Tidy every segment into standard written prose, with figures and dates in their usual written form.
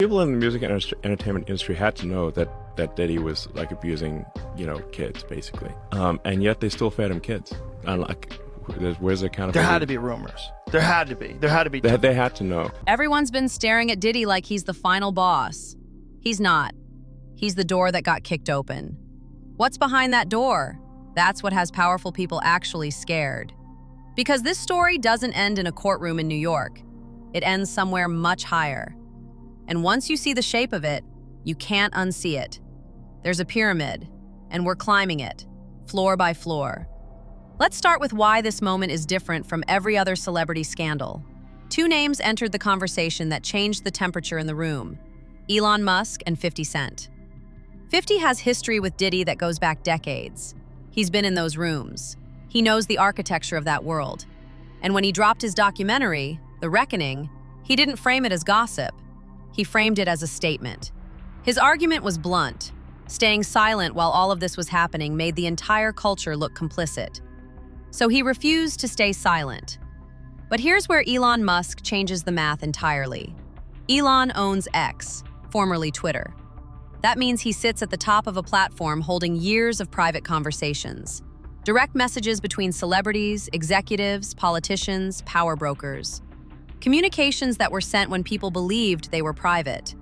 People in the music and entertainment industry had to know that Diddy was like abusing, kids basically, and yet they still fed him kids. And like, where's the accountability? There had to be rumors. There had to be. They had to know. Everyone's been staring at Diddy like he's the final boss. He's not. He's the door that got kicked open. What's behind that door? That's what has powerful people actually scared. Because this story doesn't end in a courtroom in New York. It ends somewhere much higher. And once you see the shape of it, you can't unsee it. There's a pyramid, and we're climbing it, floor by floor. Let's start with why this moment is different from every other celebrity scandal. Two names entered the conversation that changed the temperature in the room: Elon Musk and 50 Cent. 50 has history with Diddy that goes back decades. He's been in those rooms. He knows the architecture of that world. And when he dropped his documentary, The Reckoning, he didn't frame it as gossip. He framed it as a statement. His argument was blunt. Staying silent while all of this was happening made the entire culture look complicit. So he refused to stay silent. But here's where Elon Musk changes the math entirely. Elon owns X, formerly Twitter. That means he sits at the top of a platform holding years of private conversations. Direct messages between celebrities, executives, politicians, power brokers. Communications that were sent when people believed they were private.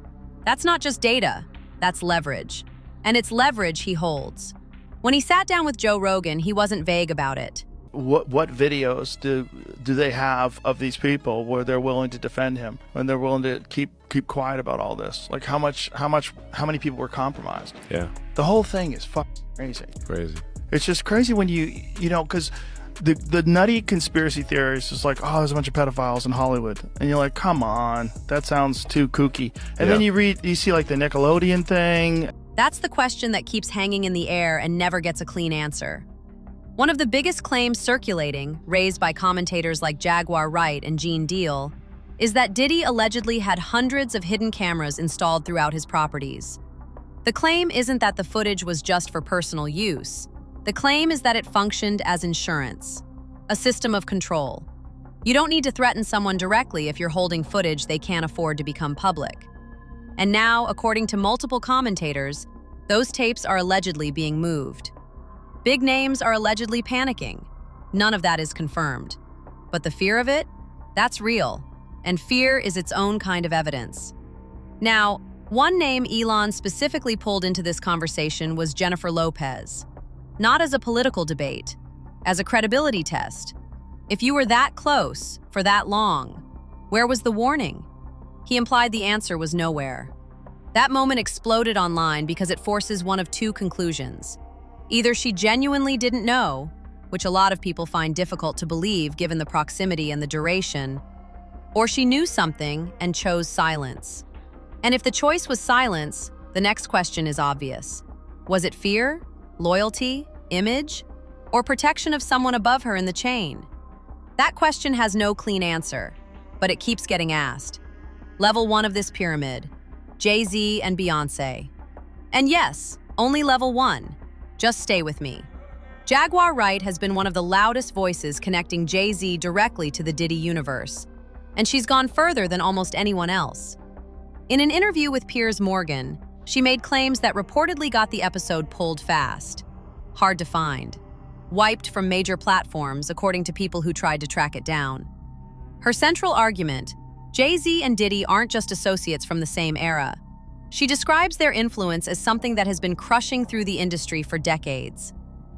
That's not just data, that's leverage. And it's leverage he holds. When he sat down with Joe Rogan, he wasn't vague about it. What videos do they have of these people where they're willing to defend him, when they're willing to keep quiet about all this? Like how many people were compromised? Yeah. The whole thing is crazy. Crazy. It's just crazy when because the nutty conspiracy theories is like, oh, there's a bunch of pedophiles in Hollywood, and you're like, come on, that sounds too kooky. And then you see like the Nickelodeon thing. That's the question that keeps hanging in the air and never gets a clean answer. One of the biggest claims circulating, raised by commentators like Jaguar, Wright, and Gene Deal, is that Diddy allegedly had hundreds of hidden cameras installed throughout his properties. The claim isn't that the footage was just for personal use. The claim is that it functioned as insurance, a system of control. You don't need to threaten someone directly if you're holding footage they can't afford to become public. And now, according to multiple commentators, those tapes are allegedly being moved. Big names are allegedly panicking. None of that is confirmed. But the fear of it? That's real. And fear is its own kind of evidence. Now, one name Elon specifically pulled into this conversation was Jennifer Lopez. Not as a political debate, as a credibility test. If you were that close for that long, where was the warning? He implied the answer was nowhere. That moment exploded online because it forces one of two conclusions. Either she genuinely didn't know, which a lot of people find difficult to believe given the proximity and the duration, or she knew something and chose silence. And if the choice was silence, the next question is obvious. Was it fear, loyalty, image, or protection of someone above her in the chain? That question has no clean answer, but it keeps getting asked. Level 1 of this pyramid, Jay-Z and Beyoncé. And yes, only level 1. Just stay with me. Jaguar Wright has been one of the loudest voices connecting Jay-Z directly to the Diddy universe, and she's gone further than almost anyone else. In an interview with Piers Morgan, she made claims that reportedly got the episode pulled fast. Hard to find. Wiped from major platforms, according to people who tried to track it down. Her central argument: Jay-Z and Diddy aren't just associates from the same era. She describes their influence as something that has been crushing through the industry for decades.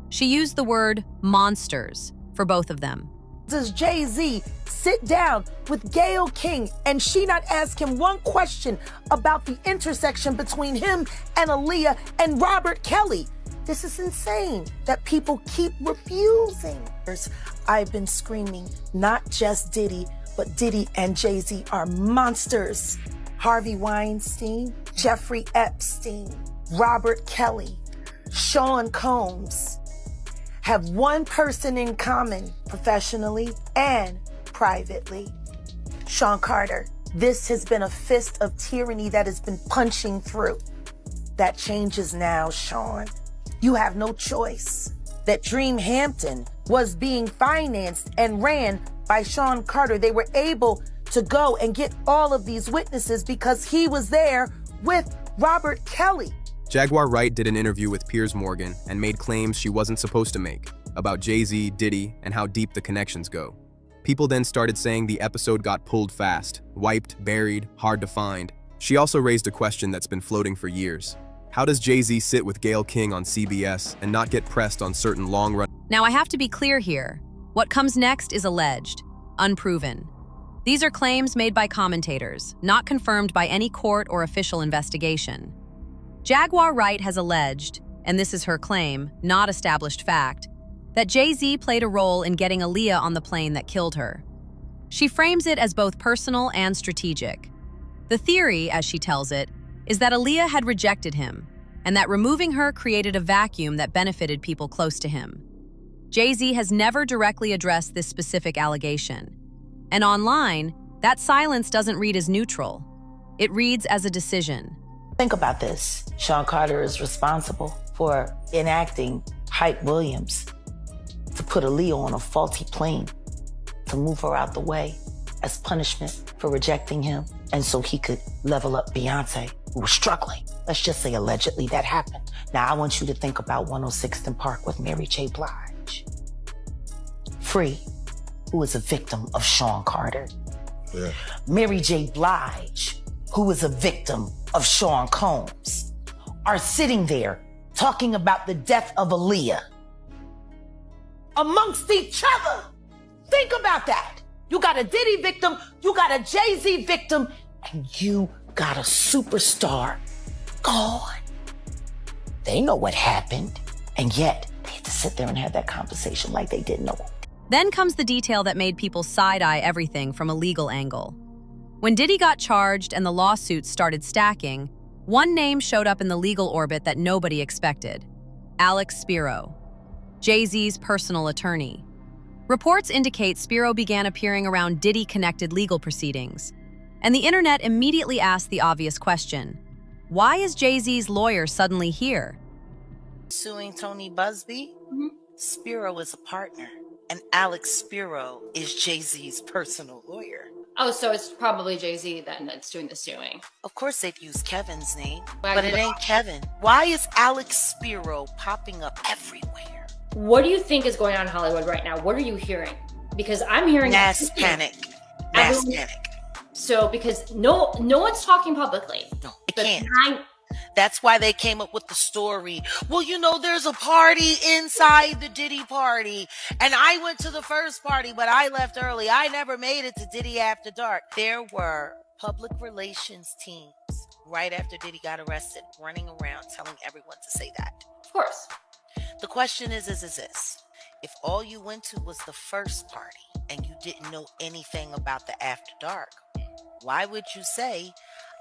She used the word monsters for both of them. Does Jay-Z sit down with Gayle King and she not ask him one question about the intersection between him and Aaliyah and Robert Kelly? This is insane that people keep refusing. I've been screaming, not just Diddy, but Diddy and Jay-Z are monsters. Harvey Weinstein, Jeffrey Epstein, Robert Kelly, Sean Combs have one person in common, professionally and privately: Sean Carter. This has been a fist of tyranny that has been punching through. That changes now, Sean. You have no choice. That Dream Hampton was being financed and ran by Sean Carter. They were able to go and get all of these witnesses because he was there with Robert Kelly. Jaguar Wright did an interview with Piers Morgan and made claims she wasn't supposed to make about Jay-Z, Diddy, and how deep the connections go. People then started saying the episode got pulled fast, wiped, buried, hard to find. She also raised a question that's been floating for years. How does Jay-Z sit with Gayle King on CBS and not get pressed on certain long-run... Now, I have to be clear here. What comes next is alleged, unproven. These are claims made by commentators, not confirmed by any court or official investigation. Jaguar Wright has alleged, and this is her claim, not established fact, that Jay-Z played a role in getting Aaliyah on the plane that killed her. She frames it as both personal and strategic. The theory, as she tells it, is that Aaliyah had rejected him, and that removing her created a vacuum that benefited people close to him. Jay-Z has never directly addressed this specific allegation. And online, that silence doesn't read as neutral. It reads as a decision. Think about this. Sean Carter is responsible for enacting Hype Williams to put Aaliyah on a faulty plane, to move her out the way as punishment for rejecting him, and so he could level up Beyonce, who was struggling. Let's just say allegedly that happened. Now I want you to think about 106th and Park with Mary J. Blige. Free, who is a victim of Sean Carter. Yeah. Mary J. Blige, who is a victim of Sean Combs, are sitting there talking about the death of Aaliyah amongst each other. Think about that. You got a Diddy victim, you got a Jay-Z victim, and you got a superstar gone. They know what happened, and yet they had to sit there and have that conversation like they didn't know. Then comes the detail that made people side-eye everything from a legal angle. When Diddy got charged and the lawsuits started stacking, one name showed up in the legal orbit that nobody expected: Alex Spiro, Jay-Z's personal attorney. Reports indicate Spiro began appearing around Diddy-connected legal proceedings, and the internet immediately asked the obvious question: why is Jay-Z's lawyer suddenly here? Suing Tony Busby, Spiro is a partner, and Alex Spiro is Jay-Z's personal lawyer. Oh, so it's probably Jay-Z then that's doing the suing. Of course they've used Kevin's name, but it ain't Kevin. Why is Alex Spiro popping up everywhere? What do you think is going on in Hollywood right now? What are you hearing? Because I'm hearing mass panic. Mass panic. So because no one's talking publicly. No, they can't. That's why they came up with the story. Well, you know, there's a party inside the Diddy party, and I went to the first party, but I left early. I never made it to Diddy After Dark. There were public relations teams right after Diddy got arrested running around telling everyone to say that. Of course. The question is this. If all you went to was the first party and you didn't know anything about the After Dark, why would you say,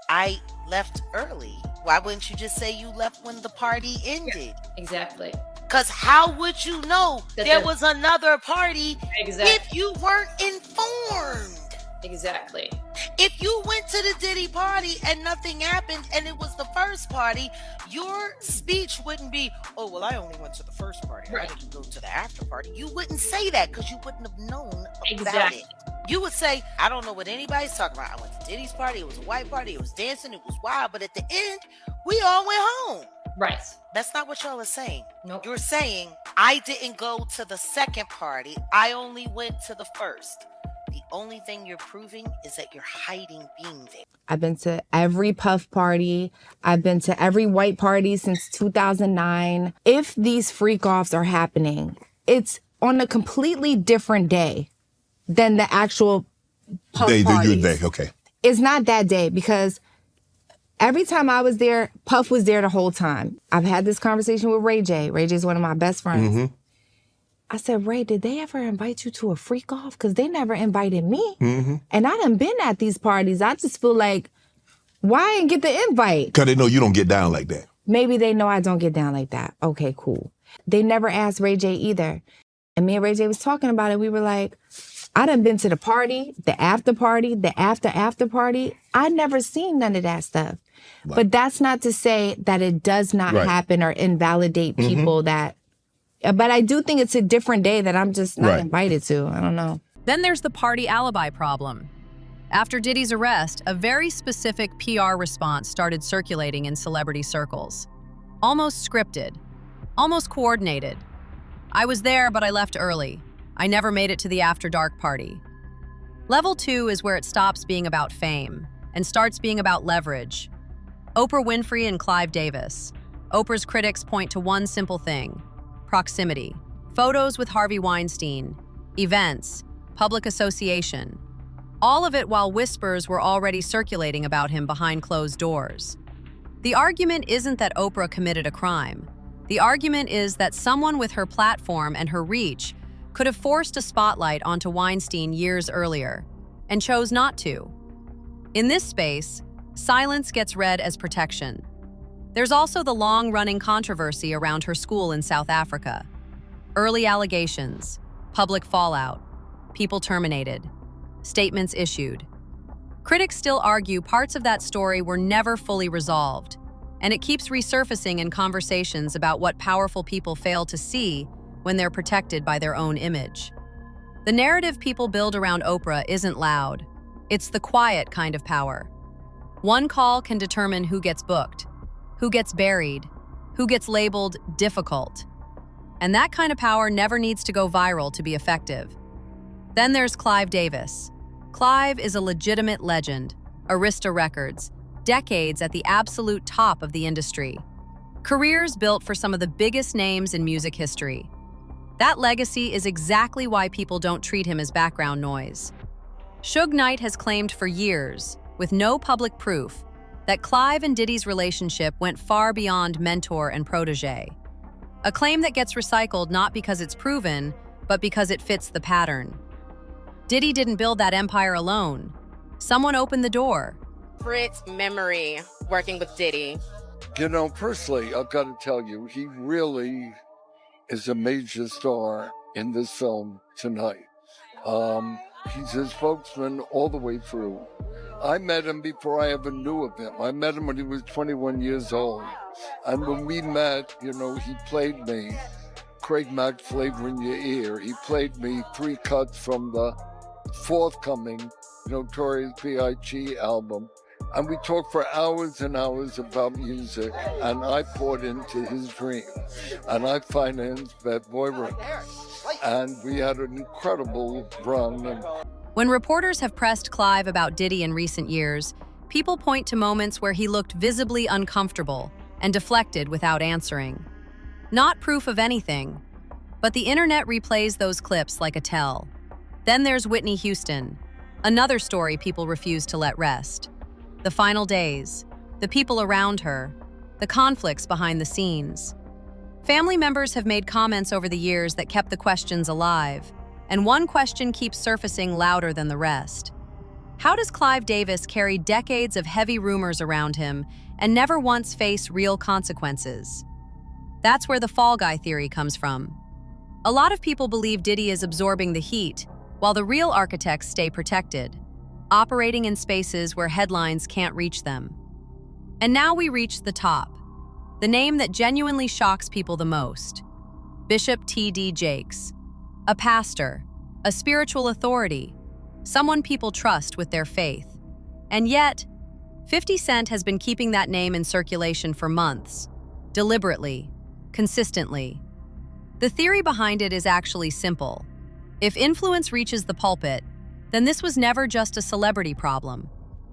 I left early? Why wouldn't you just say you left when the party ended? Yeah, exactly. Because how would you know that there was another party if you weren't informed? Exactly. If you went to the Diddy party and nothing happened and it was the first party, your speech wouldn't be, oh, well, I only went to the first party. Right. I didn't go to the after party. You wouldn't say that because you wouldn't have known about it. You would say, I don't know what anybody's talking about. I went to Diddy's party. It was a white party. It was dancing. It was wild. But at the end, we all went home. Right. That's not what y'all are saying. Nope. You're saying, I didn't go to the second party. I only went to the first. The only thing you're proving is that you're hiding being there. I've been to every Puff party. I've been to every white party since 2009. If these freak-offs are happening, it's on a completely different day than the actual Puff parties. Okay. It's not that day because every time I was there, Puff was there the whole time. I've had this conversation with Ray J. Ray J is one of my best friends. Mm-hmm. I said, Ray, did they ever invite you to a freak off? Because they never invited me. Mm-hmm. And I done been at these parties. I just feel like, why I didn't get the invite? Because they know you don't get down like that. Maybe they know I don't get down like that. Okay, cool. They never asked Ray J either. And me and Ray J was talking about it. We were like, I done been to the party, the after party, the after party. I never seen none of that stuff. Right. But that's not to say that it does not happen or invalidate people that... But I do think it's a different day that I'm just not invited to. I don't know. Then there's the party alibi problem. After Diddy's arrest, a very specific PR response started circulating in celebrity circles. Almost scripted, almost coordinated. I was there, but I left early. I never made it to the after dark party. Level 2 is where it stops being about fame and starts being about leverage. Oprah Winfrey and Clive Davis. Oprah's critics point to one simple thing: proximity. Photos with Harvey Weinstein, events, public association. All of it while whispers were already circulating about him behind closed doors. The argument isn't that Oprah committed a crime. The argument is that someone with her platform and her reach could have forced a spotlight onto Weinstein years earlier and chose not to. In this space, silence gets read as protection. There's also the long-running controversy around her school in South Africa. Early allegations, public fallout, people terminated, statements issued. Critics still argue parts of that story were never fully resolved, and it keeps resurfacing in conversations about what powerful people fail to see when they're protected by their own image. The narrative people build around Oprah isn't loud. It's the quiet kind of power. One call can determine who gets booked, who gets buried, who gets labeled difficult. And that kind of power never needs to go viral to be effective. Then there's Clive Davis. Clive is a legitimate legend, Arista Records, decades at the absolute top of the industry. Careers built for some of the biggest names in music history. That legacy is exactly why people don't treat him as background noise. Suge Knight has claimed for years, with no public proof, that Clive and Diddy's relationship went far beyond mentor and protege. A claim that gets recycled not because it's proven, but because it fits the pattern. Diddy didn't build that empire alone. Someone opened the door. Favorite memory working with Diddy? You know, personally, I've got to tell you, he really is a major star in this film tonight. He's his spokesman all the way through. I met him before I ever knew of him. I met him when he was 21 years old. And when we met, you know, he played me Craig Mack Flavor in Your Ear. He played me 3 cuts from the forthcoming Notorious B.I.G. album. And we talked for hours and hours about music, and I poured into his dream. And I financed Bad Boy Records. And we had an incredible run. When reporters have pressed Clive about Diddy in recent years, people point to moments where he looked visibly uncomfortable and deflected without answering. Not proof of anything, but the internet replays those clips like a tell. Then there's Whitney Houston, another story people refuse to let rest. The final days, the people around her, the conflicts behind the scenes. Family members have made comments over the years that kept the questions alive, and one question keeps surfacing louder than the rest. How does Clive Davis carry decades of heavy rumors around him and never once face real consequences? That's where the fall guy theory comes from. A lot of people believe Diddy is absorbing the heat, while the real architects stay protected, operating in spaces where headlines can't reach them. And now we reach the top, the name that genuinely shocks people the most: Bishop T.D. Jakes. A pastor, a spiritual authority, someone people trust with their faith. And yet, 50 Cent has been keeping that name in circulation for months, deliberately, consistently. The theory behind it is actually simple. If influence reaches the pulpit, then this was never just a celebrity problem.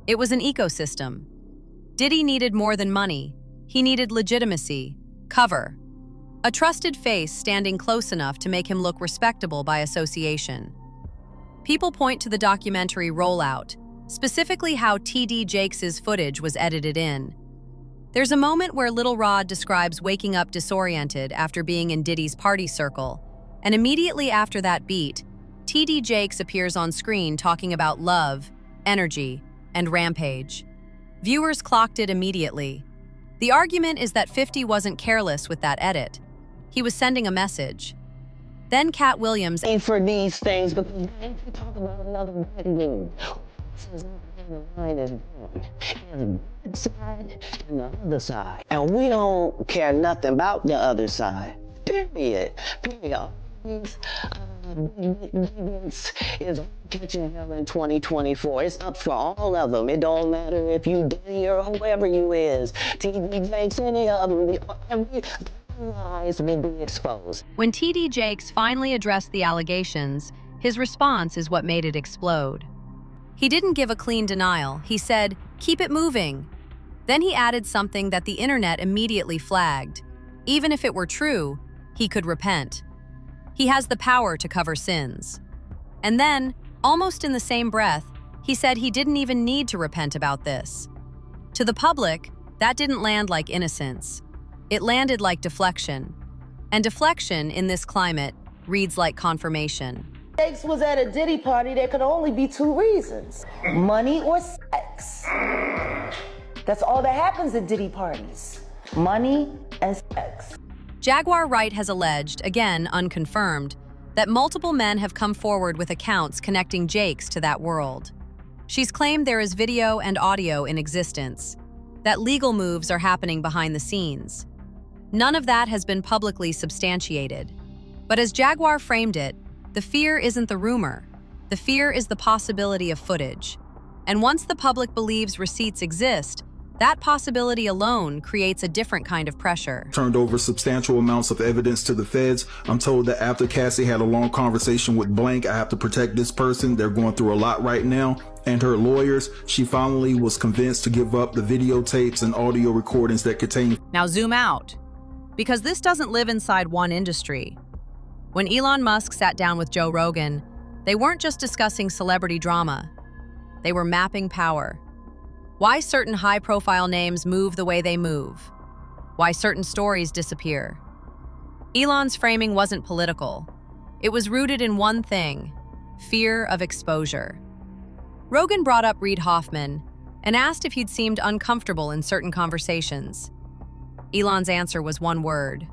It was an ecosystem. Diddy needed more than money. He needed legitimacy, cover, a trusted face standing close enough to make him look respectable by association. People point to the documentary Rollout, specifically how T.D. Jakes' footage was edited in. There's a moment where Little Rod describes waking up disoriented after being in Diddy's party circle, and immediately after that beat, T.D. Jakes appears on screen talking about love, energy, and rampage. Viewers clocked it immediately. The argument is that 50 wasn't careless with that edit. He was sending a message. Then Cat Williams ain't for these things, but we talk about another endgame. There's side and the other side. And we don't care nothing about the other side. Period. Please, is catching hell in 2024. It's up for all of them. It don't matter if you Diddy or whoever you is. TD Jakes, any of them. Every lies will be exposed. When TD Jakes finally addressed the allegations, his response is what made it explode. He didn't give a clean denial. He said, "Keep it moving." Then he added something that the internet immediately flagged. Even if it were true, he could repent. He has the power to cover sins. And then, almost in the same breath, he said he didn't even need to repent about this. To the public, that didn't land like innocence. It landed like deflection. And deflection in this climate reads like confirmation. Jakes was at a Diddy party. There could only be two reasons: money or sex. That's all that happens at Diddy parties: money and sex. Jaguar Wright has alleged, again unconfirmed, that multiple men have come forward with accounts connecting Jakes to that world. She's claimed there is video and audio in existence, that legal moves are happening behind the scenes. None of that has been publicly substantiated. But as Jaguar framed it, the fear isn't the rumor. The fear is the possibility of footage. And once the public believes receipts exist, that possibility alone creates a different kind of pressure. Turned over substantial amounts of evidence to the feds. I'm told that after Cassie had a long conversation with Blank, I have to protect this person. They're going through a lot right now. And her lawyers, she finally was convinced to give up the videotapes and audio recordings that contain. Now zoom out, because this doesn't live inside one industry. When Elon Musk sat down with Joe Rogan, they weren't just discussing celebrity drama. They were mapping power. Why certain high-profile names move the way they move. Why certain stories disappear. Elon's framing wasn't political. It was rooted in one thing: fear of exposure. Rogan brought up Reid Hoffman and asked if he'd seemed uncomfortable in certain conversations. Elon's answer was one word: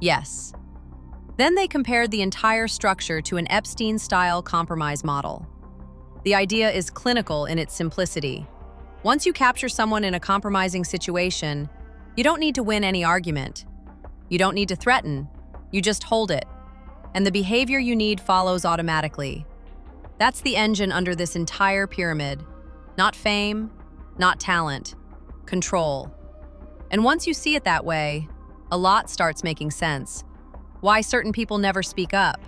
yes. Then they compared the entire structure to an Epstein-style compromise model. The idea is clinical in its simplicity. Once you capture someone in a compromising situation, you don't need to win any argument. You don't need to threaten. You just hold it. And the behavior you need follows automatically. That's the engine under this entire pyramid. Not fame, not talent, control. And once you see it that way, a lot starts making sense. Why certain people never speak up.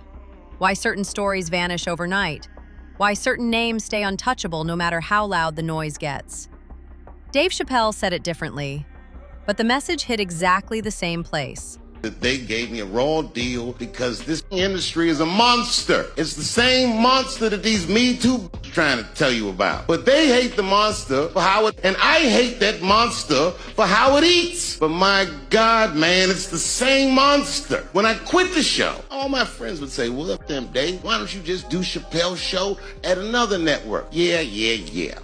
Why certain stories vanish overnight. Why certain names stay untouchable no matter how loud the noise gets. Dave Chappelle said it differently, but the message hit exactly the same place. They gave me a raw deal because this industry is a monster. It's the same monster that these Me Too trying to tell you about. But they hate the monster for how it, and I hate that monster for how it eats. But my God, man, it's the same monster. When I quit the show, all my friends would say, well, up them, Dave, why don't you just do Chappelle's show at another network? Yeah.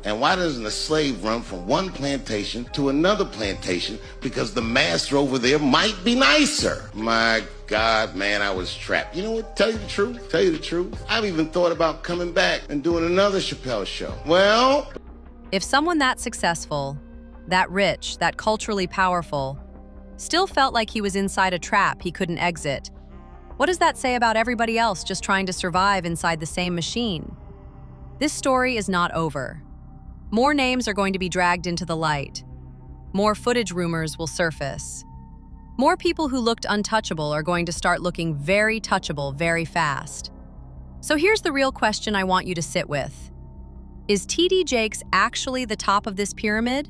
And why doesn't a slave run from one plantation to another plantation? Because the master over there might be nicer. My God, man, I was trapped. You know what? Tell you the truth. I've even thought about coming back and doing another Chappelle show. Well, if someone that successful, that rich, that culturally powerful, still felt like he was inside a trap he couldn't exit, what does that say about everybody else just trying to survive inside the same machine? This story is not over. More names are going to be dragged into the light. More footage rumors will surface. More people who looked untouchable are going to start looking very touchable very fast. So here's the real question I want you to sit with. Is TD Jakes actually the top of this pyramid?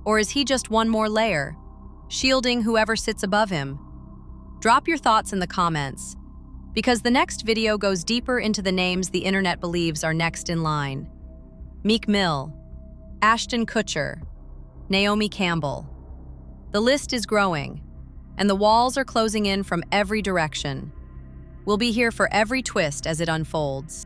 Or is he just one more layer, shielding whoever sits above him? Drop your thoughts in the comments, because the next video goes deeper into the names the internet believes are next in line. Meek Mill, Ashton Kutcher, Naomi Campbell. The list is growing, and the walls are closing in from every direction. We'll be here for every twist as it unfolds.